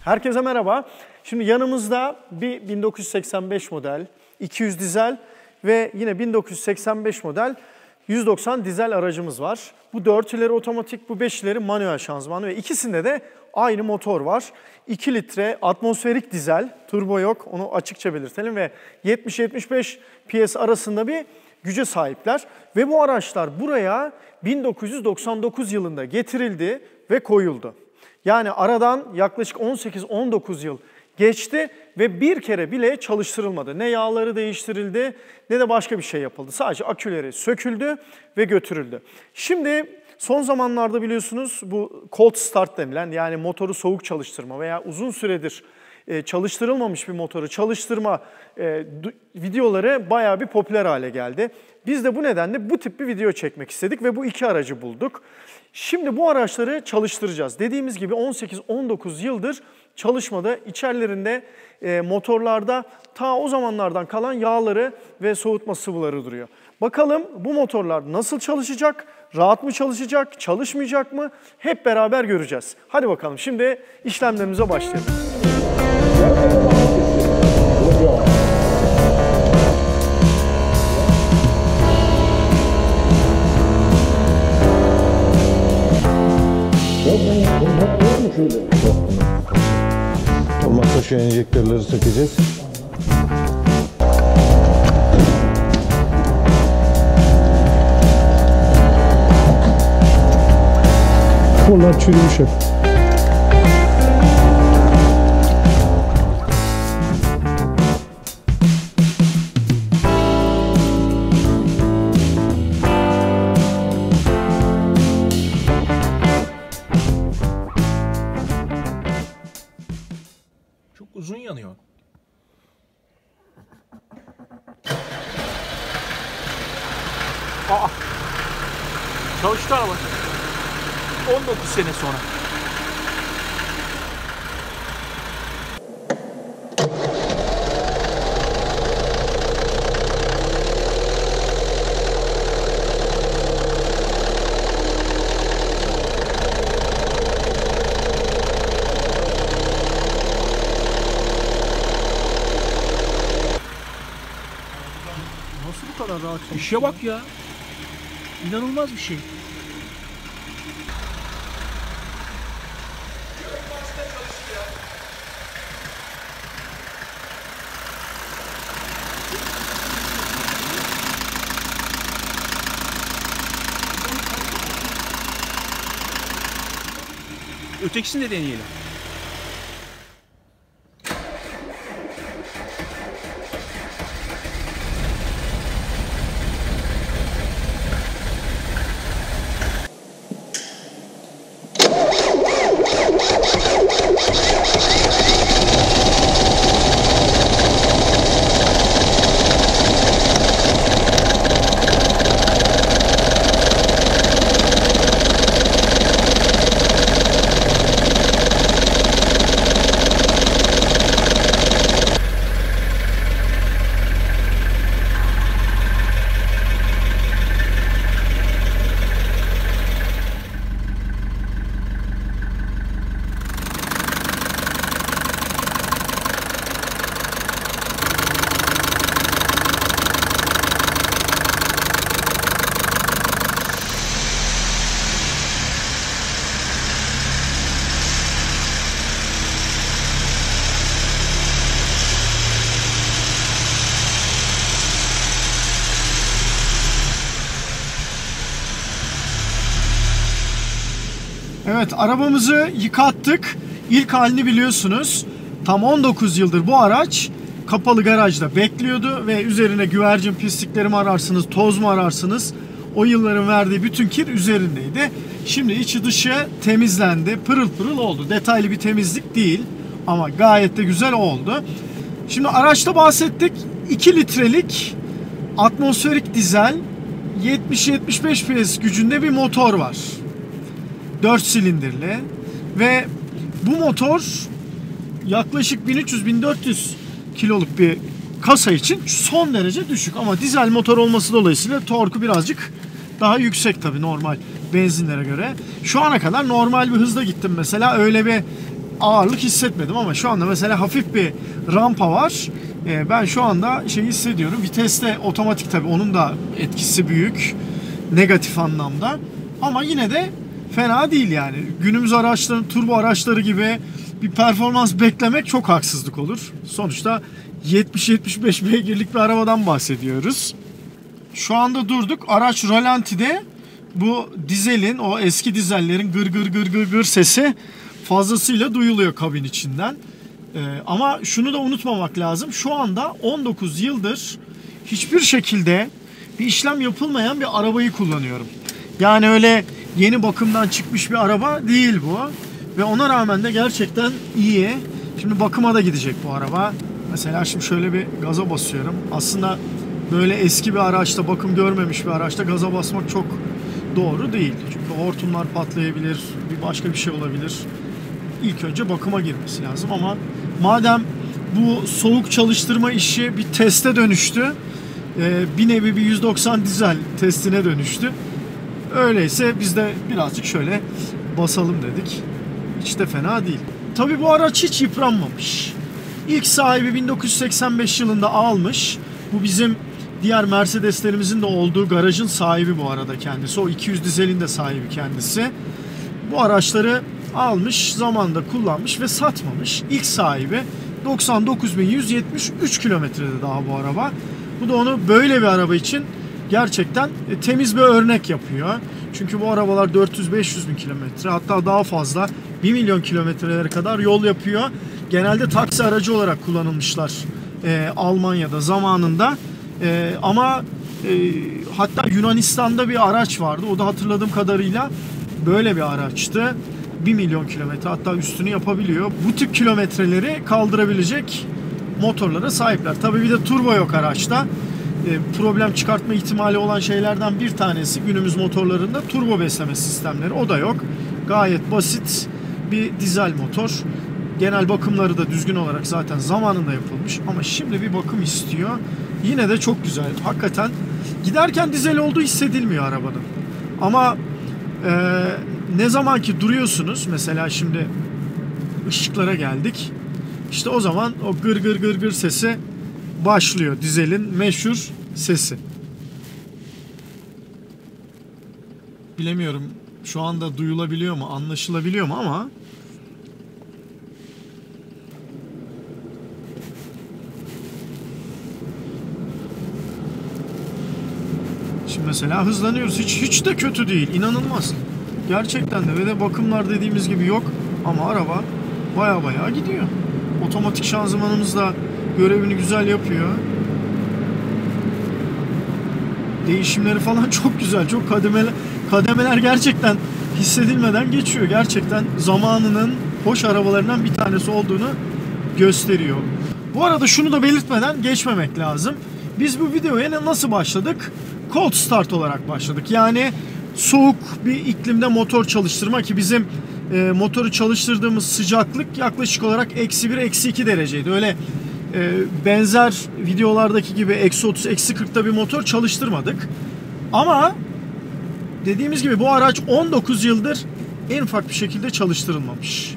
Herkese merhaba. Şimdi yanımızda bir 1985 model, 200 dizel ve yine 1985 model 190 dizel aracımız var. Bu 4 ileri otomatik, bu 5 ileri manuel şanzımanlı ve ikisinde de aynı motor var. 2 litre atmosferik dizel, turbo yok, onu açıkça belirtelim ve 70-75 PS arasında bir güce sahipler. Ve bu araçlar buraya 1999 yılında getirildi ve koyuldu. Yani aradan yaklaşık 18-19 yıl geçti ve bir kere bile çalıştırılmadı. Ne yağları değiştirildi ne de başka bir şey yapıldı. Sadece aküleri söküldü ve götürüldü. Şimdi son zamanlarda biliyorsunuz bu cold start denilen, yani motoru soğuk çalıştırma veya uzun süredir çalıştırılmamış bir motoru çalıştırma videoları bayağı bir popüler hale geldi. Biz de bu nedenle bu tip bir video çekmek istedik ve bu iki aracı bulduk. Şimdi bu araçları çalıştıracağız. Dediğimiz gibi 18-19 yıldır çalışmada, içerilerinde motorlarda ta o zamanlardan kalan yağları ve soğutma sıvıları duruyor. Bakalım bu motorlar nasıl çalışacak, rahat mı çalışacak, çalışmayacak mı? Hep beraber göreceğiz. Hadi bakalım şimdi işlemlerimize başlayalım. Olmazsa şu enjektörleri sökeceğiz. Kollar çürümüş hep. Çok uzun yanıyor. Aa! Çalıştı araba. 19 sene sonra. Nasıl bu kadar rahat? İşe bak ya. İnanılmaz bir şey. Ötekisini de deneyelim. Evet, arabamızı yıkattık. İlk halini biliyorsunuz. Tam 19 yıldır bu araç kapalı garajda bekliyordu ve üzerine güvercin pislikleri mi ararsınız, toz mu ararsınız? O yılların verdiği bütün kir üzerindeydi. Şimdi içi dışı temizlendi, pırıl pırıl oldu. Detaylı bir temizlik değil ama gayet de güzel oldu. Şimdi araçta bahsettik. 2 litrelik atmosferik dizel 70-75 PS gücünde bir motor var. 4 silindirli ve bu motor yaklaşık 1300-1400 kiloluk bir kasa için son derece düşük ama dizel motor olması dolayısıyla torku birazcık daha yüksek tabii normal benzinlere göre. Şu ana kadar normal bir hızda gittim mesela, öyle bir ağırlık hissetmedim ama şu anda mesela hafif bir rampa var. Ben şu anda şeyi hissediyorum. Viteste otomatik tabii, onun da etkisi büyük. Negatif anlamda. Ama yine de fena değil yani. Günümüz araçların, turbo araçları gibi bir performans beklemek çok haksızlık olur. Sonuçta 70-75 beygirlik bir arabadan bahsediyoruz. Şu anda durduk. Araç rölantide. Bu dizelin, o eski dizellerin gır gır gır gır gır sesi fazlasıyla duyuluyor kabin içinden. Ama şunu da unutmamak lazım. Şu anda 19 yıldır hiçbir şekilde bir işlem yapılmayan bir arabayı kullanıyorum. Yani öyle yeni bakımdan çıkmış bir araba değil bu. Ve ona rağmen de gerçekten iyi. Şimdi bakıma da gidecek bu araba. Mesela şimdi şöyle bir gaza basıyorum. Aslında böyle eski bir araçta, bakım görmemiş bir araçta gaza basmak çok doğru değil. Çünkü hortumlar patlayabilir, bir başka bir şey olabilir. İlk önce bakıma girmesi lazım ama madem bu soğuk çalıştırma işi bir teste dönüştü, bir nevi bir 190 dizel testine dönüştü. Öyleyse biz de birazcık şöyle basalım dedik. Hiç de fena değil. Tabii bu araç hiç yıpranmamış. İlk sahibi 1985 yılında almış. Bu bizim diğer Mercedeslerimizin de olduğu garajın sahibi bu arada kendisi. O 200 dizelin de sahibi kendisi. Bu araçları almış, zamanında kullanmış ve satmamış. İlk sahibi 99.173 kilometrede daha bu araba. Bu da onu böyle bir araba için gerçekten temiz bir örnek yapıyor. Çünkü bu arabalar 400-500 bin kilometre, hatta daha fazla 1 milyon kilometrelere kadar yol yapıyor. Genelde taksi aracı olarak kullanılmışlar Almanya'da zamanında. Ama hatta Yunanistan'da bir araç vardı. O da hatırladığım kadarıyla böyle bir araçtı. 1 milyon kilometre, hatta üstünü yapabiliyor. Bu tip kilometreleri kaldırabilecek motorlara sahipler. Tabii bir de turbo yok araçta. Problem çıkartma ihtimali olan şeylerden bir tanesi günümüz motorlarında turbo besleme sistemleri. O da yok. Gayet basit bir dizel motor. Genel bakımları da düzgün olarak zaten zamanında yapılmış. Ama şimdi bir bakım istiyor. Yine de çok güzel. Hakikaten giderken dizel olduğu hissedilmiyor arabanın. Ama ne zaman ki duruyorsunuz, mesela şimdi ışıklara geldik. İşte o zaman o gır gır gır gır sesi başlıyor. Dizelin meşhur sesi. Bilemiyorum şu anda duyulabiliyor mu, anlaşılabiliyor mu ama şimdi mesela hızlanıyoruz. Hiç de kötü değil. İnanılmaz. Gerçekten de, ve de bakımlar dediğimiz gibi yok. Ama araba baya gidiyor. Otomatik şanzımanımız da görevini güzel yapıyor. Değişimleri falan çok güzel. Çok kademeler gerçekten hissedilmeden geçiyor. Gerçekten zamanının hoş arabalarından bir tanesi olduğunu gösteriyor. Bu arada şunu da belirtmeden geçmemek lazım. Biz bu videoya nasıl başladık? Cold start olarak başladık. Yani soğuk bir iklimde motor çalıştırma, ki bizim motoru çalıştırdığımız sıcaklık yaklaşık olarak -1, -2 dereceydi. Öyle benzer videolardaki gibi -30, -40'da bir motor çalıştırmadık. Ama dediğimiz gibi bu araç 19 yıldır en ufak bir şekilde çalıştırılmamış.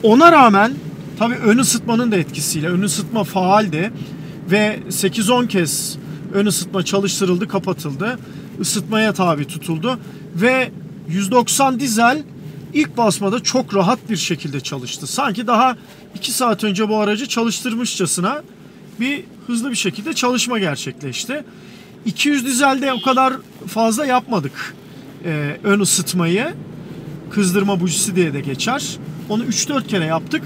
Ona rağmen tabii ön ısıtmanın da etkisiyle, ön ısıtma faaldi ve 8-10 kez ön ısıtma çalıştırıldı, kapatıldı. Isıtmaya tabi tutuldu ve 190 dizel ilk basmada çok rahat bir şekilde çalıştı. Sanki daha 2 saat önce bu aracı çalıştırmışçasına bir hızlı bir şekilde çalışma gerçekleşti. 200 dizelde o kadar fazla yapmadık ön ısıtmayı. Kızdırma bujisi diye de geçer. Onu 3-4 kere yaptık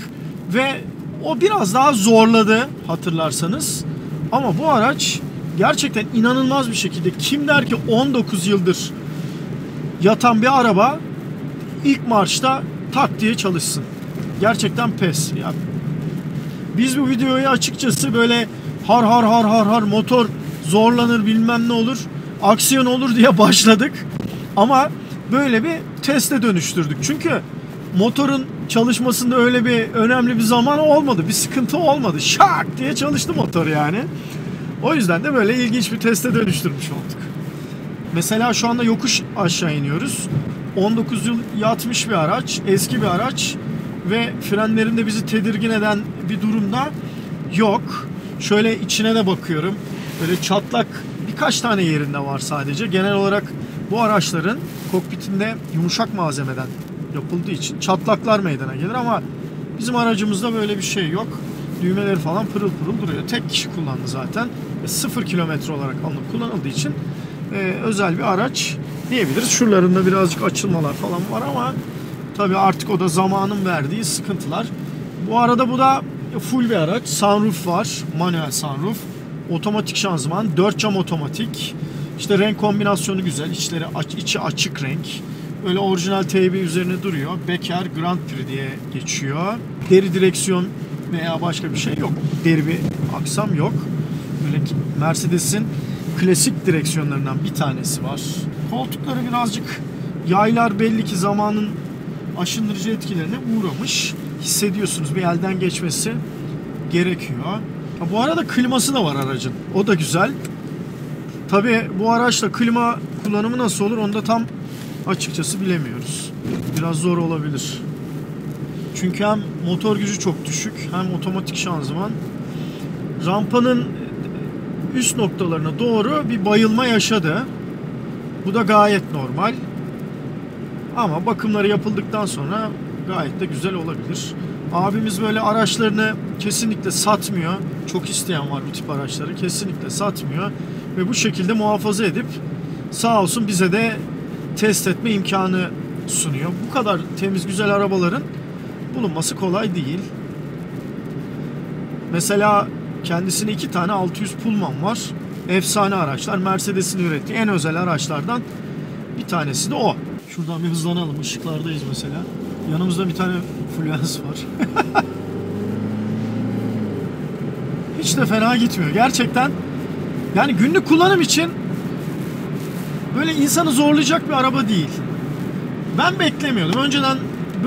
ve o biraz daha zorladı hatırlarsanız. Ama bu araç gerçekten inanılmaz bir şekilde, kim der ki 19 yıldır yatan bir araba ilk marşta tak diye çalışsın. Gerçekten pes. Ya, biz bu videoyu açıkçası böyle har motor zorlanır bilmem ne olur, aksiyon olur diye başladık. Ama böyle bir teste dönüştürdük. Çünkü motorun çalışmasında öyle bir önemli bir zaman olmadı. Bir sıkıntı olmadı. Şak diye çalıştı motor yani. O yüzden de böyle ilginç bir teste dönüştürmüş olduk. Mesela şu anda yokuş aşağı iniyoruz. 19 yıl yatmış bir araç, eski bir araç ve frenlerinde bizi tedirgin eden bir durumda yok. Şöyle içine de bakıyorum. Böyle çatlak birkaç tane yerinde var sadece. Genel olarak bu araçların kokpitinde yumuşak malzemeden yapıldığı için çatlaklar meydana gelir ama bizim aracımızda böyle bir şey yok. Düğmeleri falan pırıl pırıl duruyor. Tek kişi kullandı zaten. 0 kilometre olarak alınıp kullanıldığı için özel bir araç diyebiliriz. Şuralarında birazcık açılmalar falan var ama tabii artık o da zamanın verdiği sıkıntılar. Bu arada bu da full bir araç. Sunroof var. Manuel sunroof. Otomatik şanzıman. 4 cam otomatik. İşte renk kombinasyonu güzel. İçi açık renk. Öyle orijinal TB üzerine duruyor. Beker Grand Prix diye geçiyor. Deri direksiyon veya başka bir şey yok. Deri bir aksam yok. Böyle Mercedes'in klasik direksiyonlarından bir tanesi var. Koltukları birazcık yaylar belli ki zamanın aşındırıcı etkilerine uğramış. Hissediyorsunuz, bir elden geçmesi gerekiyor. Bu arada kliması da var aracın. O da güzel. Tabii bu araçla klima kullanımı nasıl olur onu da tam açıkçası bilemiyoruz. Biraz zor olabilir. Çünkü hem motor gücü çok düşük hem otomatik şanzıman. Rampanın üst noktalarına doğru bir bayılma yaşadı. Bu da gayet normal. Ama bakımları yapıldıktan sonra gayet de güzel olabilir. Abimiz böyle araçlarını kesinlikle satmıyor. Çok isteyen var bu tip araçları. Kesinlikle satmıyor. Ve bu şekilde muhafaza edip sağ olsun bize de test etme imkanı sunuyor. Bu kadar temiz güzel arabaların bulunması kolay değil. Mesela kendisine 2 tane 600 Pullman var. Efsane araçlar. Mercedes'in ürettiği en özel araçlardan bir tanesi de o. Şuradan bir hızlanalım. Işıklardayız mesela. Yanımızda bir tane Fluence var. Hiç de fena gitmiyor. Gerçekten yani günlük kullanım için böyle insanı zorlayacak bir araba değil. Ben beklemiyordum. Önceden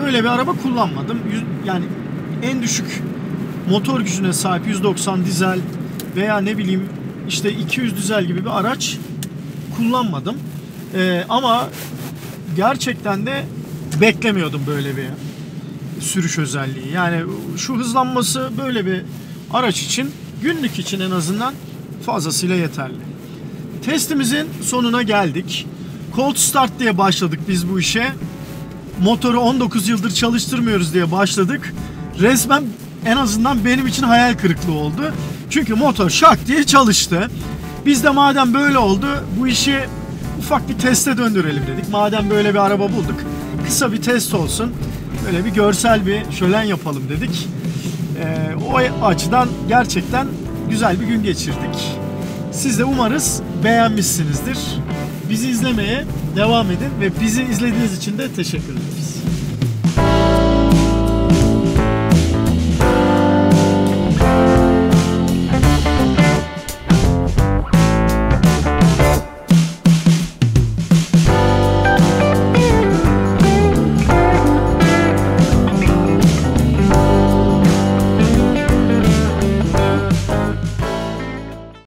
böyle bir araba kullanmadım. Yani en düşük motor gücüne sahip 190 dizel veya ne bileyim işte 200 dizel gibi bir araç kullanmadım. Ama gerçekten de beklemiyordum böyle bir sürüş özelliği. Yani şu hızlanması böyle bir araç için, günlük için en azından fazlasıyla yeterli. Testimizin sonuna geldik. Cold Start diye başladık biz bu işe. Motoru 19 yıldır çalıştırmıyoruz diye başladık. Resmen en azından benim için hayal kırıklığı oldu. Çünkü motor şak diye çalıştı. Biz de madem böyle oldu, bu işi ufak bir teste döndürelim dedik. Madem böyle bir araba bulduk, kısa bir test olsun. Böyle bir görsel bir şölen yapalım dedik. O açıdan gerçekten güzel bir gün geçirdik. Siz de umarız beğenmişsinizdir. Bizi izlemeye devam edin ve bizi izlediğiniz için de teşekkür ederiz.